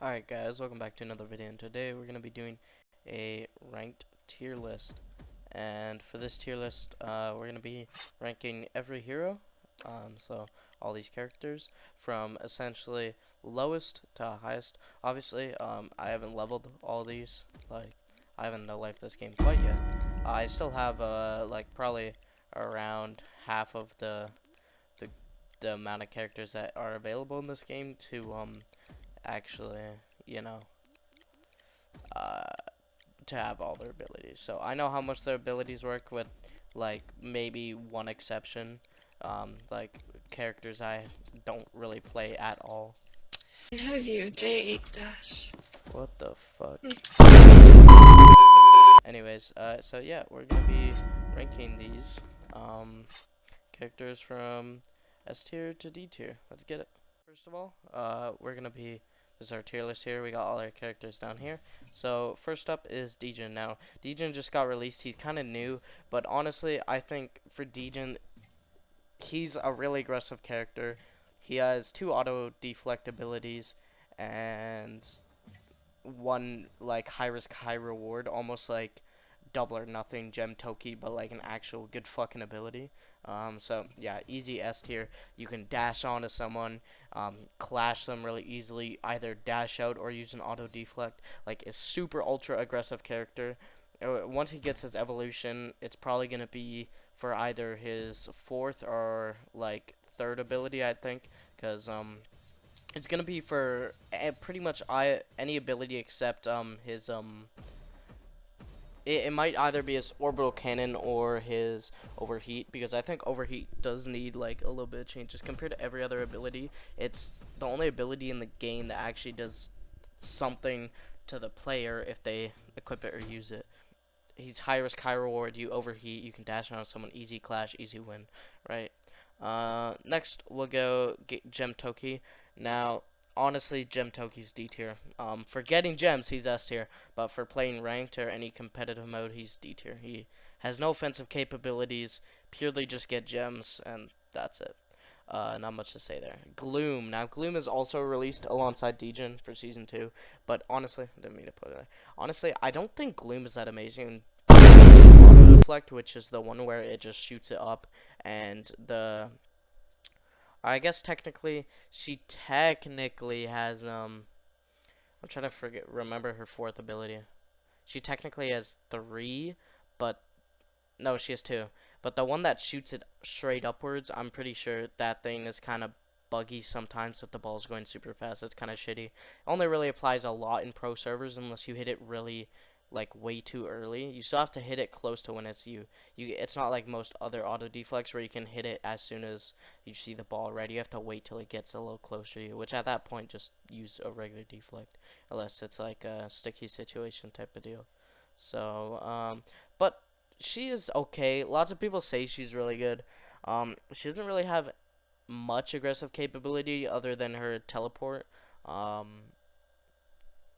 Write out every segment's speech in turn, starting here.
Alright guys, welcome back to another video, and today we're going to be doing a ranked tier list. And for this tier list, we're going to be ranking every hero, so all these characters, from essentially lowest to highest. Obviously, I haven't leveled all these, like, I haven't no-lifed this game quite yet. I still have, like, probably around half of the, the amount of characters that are available in this game to, actually, you know, uh, to have all their abilities. So I know how much their abilities work with, like, maybe one exception, like characters I don't really play at all. How do you date that? What the fuck? Anyways, so yeah, we're gonna be ranking these, characters from S tier to D tier. Let's get it. First of all, we're gonna be, this is our tier list here. We got all our characters down here. So first up is Dejin. Now, Dejin just got released. He's kind of new, but honestly, I think for Dejin, he's a really aggressive character. He has 2 auto deflect abilities and one like high risk high reward, almost like double or nothing gem toki, but like an actual good fucking ability. So yeah, easy S tier. You can dash onto someone, clash them really easily, either dash out or use an auto deflect. Like, a super ultra aggressive character. Once he gets his evolution, it's probably gonna be for either his 4th or like 3rd ability, I think, because it's gonna be for pretty much any ability except his it might either be his orbital cannon or his overheat, because I think overheat does need like a little bit of changes compared to every other ability. It's the only ability in the game that actually does something to the player if they equip it or use it. He's high risk, high reward. You overheat, you can dash around someone, easy clash, easy win, right? Next we'll go get Gem Toki. Now, honestly, Gem Toki's D tier. For getting gems, he's S tier, but for playing ranked or any competitive mode, he's D tier. He has no offensive capabilities, purely just get gems, and that's it. Not much to say there. Gloom. Now, Gloom is also released alongside Dejin for Season 2, but honestly, I didn't mean to put it there. Honestly, I don't think Gloom is that amazing. Auto Deflect, which is the one where it just shoots it up, and I guess technically, she technically has, I'm trying to remember her 4th ability. She technically has 3, but no, she has 2. But the one that shoots it straight upwards, I'm pretty sure that thing is kind of buggy sometimes if the ball's going super fast. It's kind of shitty. It only really applies a lot in pro servers unless you hit it really, like, way too early. You still have to hit it close to when it's you. It's not like most other auto deflects where you can hit it as soon as you see the ball ready. You have to wait till it gets a little closer to you, which at that point just use a regular deflect, unless it's like a sticky situation type of deal. So, but she is okay. Lots of people say she's really good. She doesn't really have much aggressive capability other than her teleport.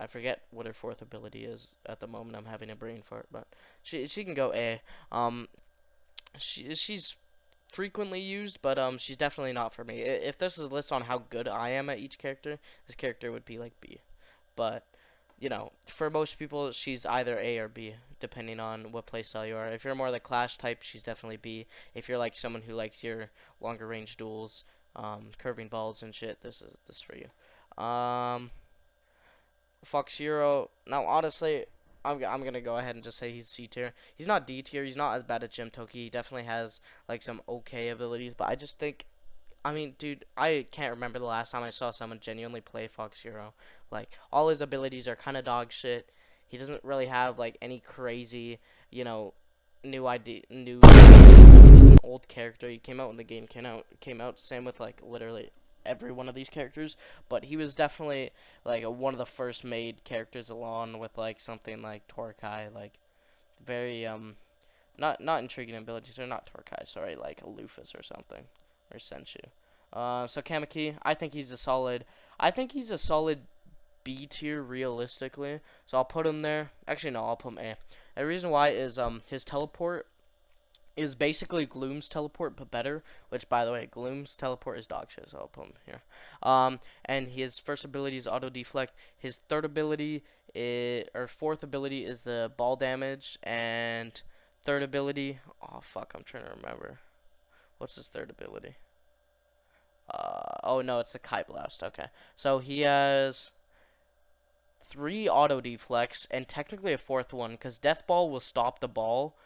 I forget what her 4th ability is at the moment. I'm having a brain fart, but she can go A. She's frequently used, but she's definitely not for me. If this is a list on how good I am at each character, this character would be like B. But you know, for most people, she's either A or B, depending on what playstyle you are. If you're more the Clash type, she's definitely B. If you're like someone who likes your longer range duels, curving balls and shit, this is for you. Fox Hero. Now, honestly, I'm gonna go ahead and just say he's C tier. He's not D tier. He's not as bad as Gem Toki. He definitely has like some okay abilities, but I just think, I mean, dude, I can't remember the last time I saw someone genuinely play Fox Hero. Like, all his abilities are kind of dog shit. He doesn't really have like any crazy, you know, new idea, new. I mean, he's an old character. He came out when the game came out. Same with like literally every one of these characters, but he was definitely like one of the first made characters, along with like something like Torkai, like very not intriguing abilities, or not Torkai, sorry, like Lufus or something, or Senshu. So Kamaki, I think he's a solid B tier realistically. So I'll put him there. Actually, no, I'll put him A. The reason why is his teleport is basically Gloom's teleport, but better. Which, by the way, Gloom's teleport is dog shit, so I'll put him here. And his first ability is auto deflect. His third ability or fourth ability is the ball damage, and third ability. Oh fuck, I'm trying to remember. What's his third ability? Oh no, it's the Kite Blast. Okay, so he has three auto deflects and technically a fourth one because Death Ball will stop the ball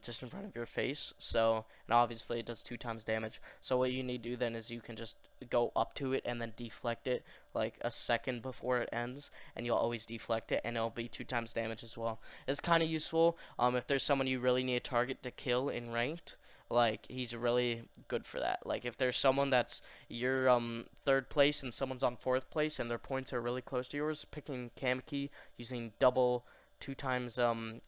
just in front of your face. So, and obviously it does 2 times damage. So what you need to do then is you can just go up to it and then deflect it like a second before it ends, and you'll always deflect it and it'll be 2 times damage as well. It's kind of useful if there's someone you really need a target to kill in ranked. Like, he's really good for that. Like, if there's someone that's you're third place and someone's on fourth place and their points are really close to yours, picking Kamaki using double 2 times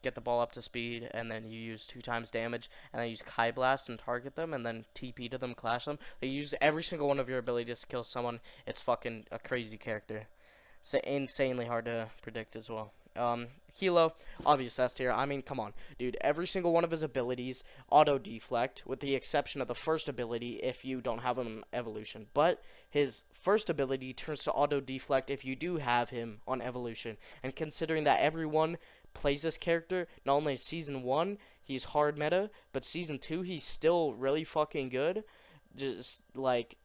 get the ball up to speed, and then you use 2 times damage, and then use Kai Blast and target them, and then TP to them, clash them. You use every single one of your abilities to kill someone. It's fucking a crazy character. It's insanely hard to predict as well. Hilo, obvious S tier. I mean, come on, dude. Every single one of his abilities auto deflect, with the exception of the first ability if you don't have him in evolution. But his first ability turns to auto deflect if you do have him on evolution. And considering that everyone plays this character, not only season 1 he's hard meta, but season 2 he's still really fucking good. Just like,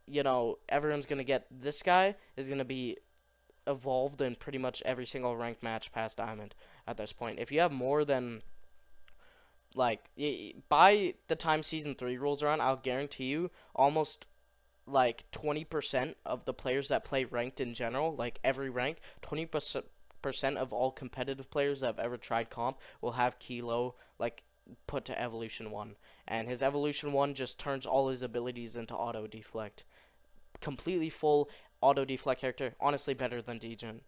everyone's gonna get this guy is gonna be evolved in pretty much every single ranked match past Diamond at this point. If you have more than, like, by the time Season 3 rolls around, I'll guarantee you almost, like, 20% of the players that play ranked in general, like, every rank, 20% of all competitive players that have ever tried comp will have Kilo, like, put to Evolution 1. And his Evolution 1 just turns all his abilities into auto deflect. Completely full auto deflect character. Honestly, better than Djinn.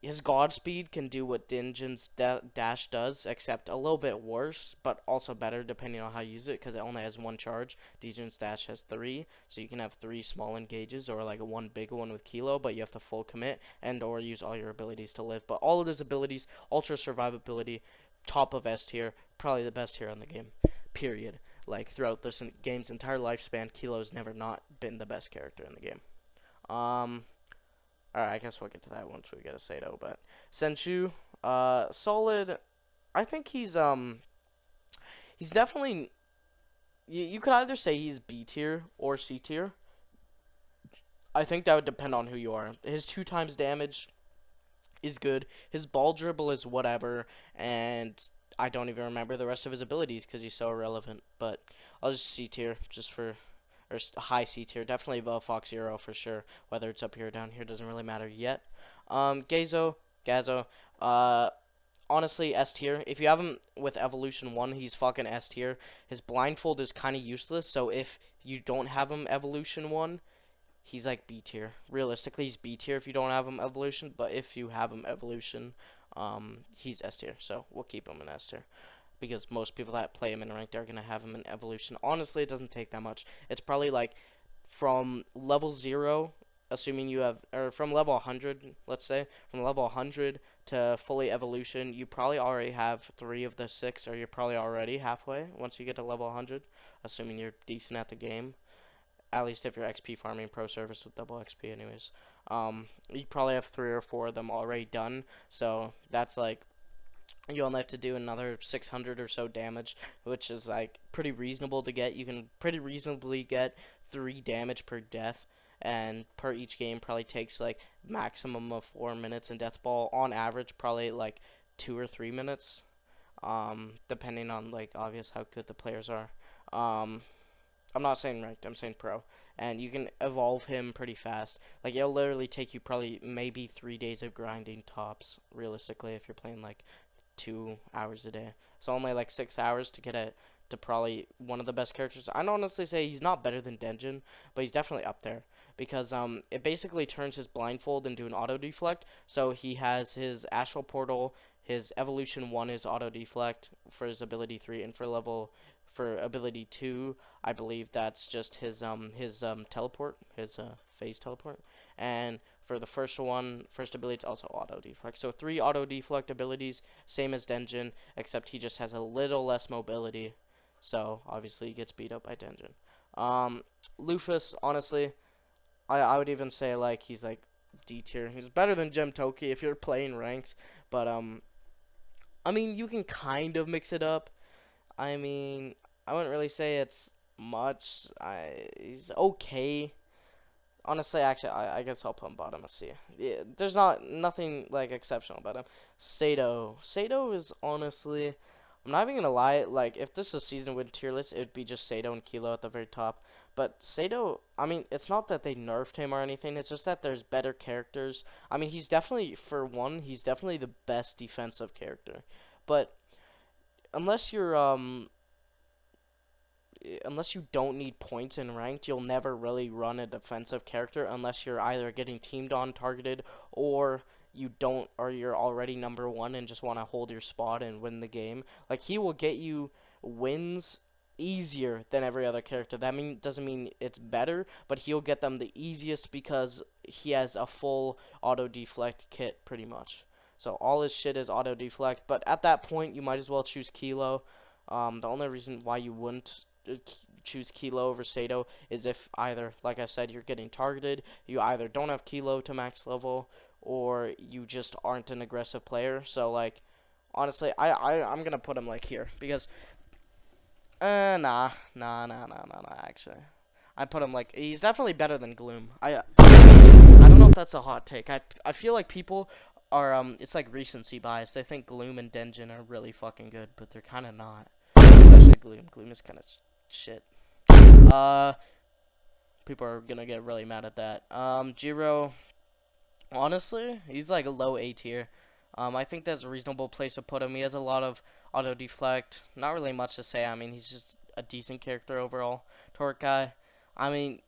His Godspeed can do what Dingin's dash does, except a little bit worse, but also better depending on how you use it, because it only has 1 charge. Dingin's dash has 3, so you can have 3 small engages, or like one big one with Kilo, but you have to full commit, and or use all your abilities to live. But all of his abilities, ultra survivability, top of S tier, probably the best hero in the game, period. Like, throughout this game's entire lifespan, Kilo's never not been the best character in the game. Alright, I guess we'll get to that once we get a Sato, but Senchu, solid. I think he's definitely, you could either say he's B tier or C tier. I think that would depend on who you are. His 2 times damage is good. His ball dribble is whatever, and I don't even remember the rest of his abilities because he's so irrelevant. But I'll just C tier, just for, or high C tier, definitely above Fox Zero for sure. Whether it's up here or down here doesn't really matter yet. Gazo, honestly S tier. If you have him with Evolution 1, he's fucking S tier. His blindfold is kind of useless, so if you don't have him Evolution 1, he's like B tier. Realistically, he's B tier if you don't have him evolution, but if you have him evolution, he's S tier. So we'll keep him in S tier because most people that play him in ranked are gonna have him in evolution. Honestly, it doesn't take that much. It's probably like from level 0, assuming you have, or from level 100, let's say, from level 100 to fully evolution, you probably already have 3 of the 6, or you're probably already halfway once you get to level 100, assuming you're decent at the game. At least if you're XP farming pro service with double XP anyways. You probably have 3 or 4 of them already done. So that's like, you only have to do another 600 or so damage, which is like pretty reasonable to get. You can pretty reasonably get 3 damage per death, and per each game probably takes like maximum of 4 minutes, and death ball on average probably like 2 or 3 minutes, depending on like obvious how good the players are. I'm not saying ranked, I'm saying pro. And you can evolve him pretty fast. Like, it'll literally take you probably maybe 3 days of grinding tops, realistically, if you're playing like 2 hours a day. So only like 6 hours to get it to probably one of the best characters. I'd honestly say he's not better than Denjin, but he's definitely up there. Because it basically turns his blindfold into an auto deflect. So he has his astral portal, his evolution 1 is auto deflect for his ability 3, and for ability 2, I believe that's just his teleport, his phase teleport. And for the first ability, it's also auto deflect. So 3 auto deflect abilities, same as Denjin, except he just has a little less mobility. So obviously he gets beat up by Denjin. Um, Lufus, honestly, I would even say like he's like D tier. He's better than Gem Toki if you're playing ranked, but I mean you can kind of mix it up. I mean I wouldn't really say it's much. He's okay. Honestly, actually, I guess I'll put him bottom of C. Yeah, there's nothing like exceptional about him. Sato is honestly, I'm not even gonna lie. Like, if this was season win tier list, it would be just Sato and Kilo at the very top. But Sato, I mean, it's not that they nerfed him or anything. It's just that there's better characters. I mean, he's definitely, for one, he's definitely the best defensive character. But unless you're unless you don't need points in ranked, you'll never really run a defensive character unless you're either getting teamed on targeted or you don't or you're already number one and just want to hold your spot and win the game. Like he will get you wins easier than every other character. That doesn't mean it's better, but he'll get them the easiest because he has a full auto deflect kit pretty much. So all his shit is auto deflect, but at that point you might as well choose Kilo. The only reason why you wouldn't choose Kilo over Sato is if either, like I said, you're getting targeted, you either don't have Kilo to max level, or you just aren't an aggressive player. So, like, honestly, I'm gonna put him, like, here, because, nah, actually. I put him, like, he's definitely better than Gloom. I don't know if that's a hot take. I feel like people are, it's like recency bias. They think Gloom and Denjin are really fucking good, but they're kind of not. Especially Gloom. Gloom is kind of shit. Uh, People are gonna get really mad at that. Jiro, honestly, he's like a low A tier. I think that's a reasonable place to put him. He has a lot of auto deflect. Not really much to say. I mean, he's just a decent character overall. Torkai, I mean,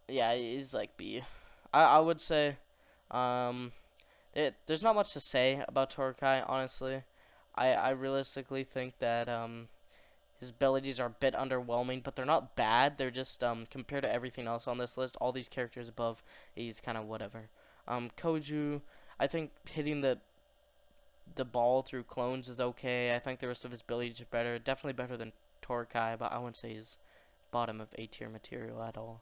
yeah, he's like B. I would say, um, there's not much to say about Torkai, honestly. I realistically think that his abilities are a bit underwhelming, but they're not bad. They're just compared to everything else on this list, all these characters above, he's kind of whatever. Koju, I think hitting the ball through clones is okay. I think the rest of his abilities are better, definitely better than Torkai, but I wouldn't say he's bottom of A tier material at all.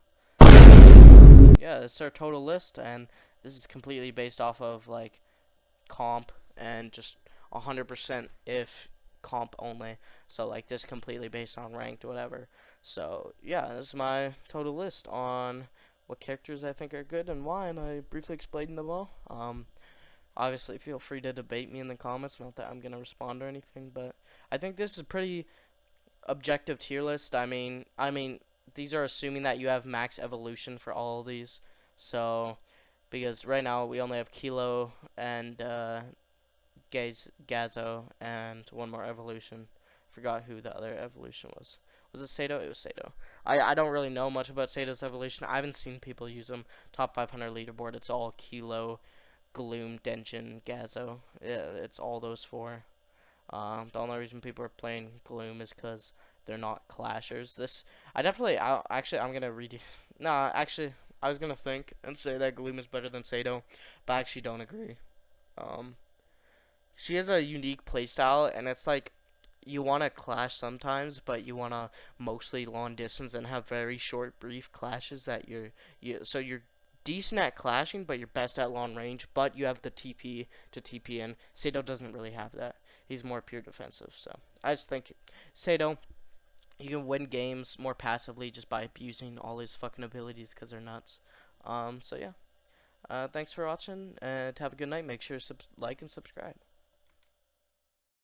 Yeah, this is our total list, and this is completely based off of like comp and just 100% if comp only. So like this completely based on ranked whatever. So yeah, this is my total list on what characters I think are good and why, and I briefly explained them all. Obviously feel free to debate me in the comments. Not that I'm gonna respond or anything, but I think this is a pretty objective tier list. I mean these are assuming that you have max evolution for all of these. So because right now we only have Kilo and Gazo, and one more evolution. Forgot who the other evolution was. Was it Sato? It was Sato. I don't really know much about Sato's evolution. I haven't seen people use them. Top 500 leaderboard. It's all Kilo, Gloom, Denshin, Gazo. Yeah, it's all those four. The only reason people are playing Gloom is because they're not clashers. Actually, I'm gonna read. Nah, actually, I was gonna think and say that Gloom is better than Sato, but I actually don't agree. Um, she has a unique playstyle, and it's like you want to clash sometimes, but you want to mostly long distance and have very short, brief clashes that you're decent at clashing, but you're best at long range. But you have the TP to TP in. Sato doesn't really have that. He's more pure defensive. So I just think Sato, you can win games more passively just by abusing all his fucking abilities because they're nuts. So yeah. Thanks for watching, and have a good night. Make sure to like and subscribe.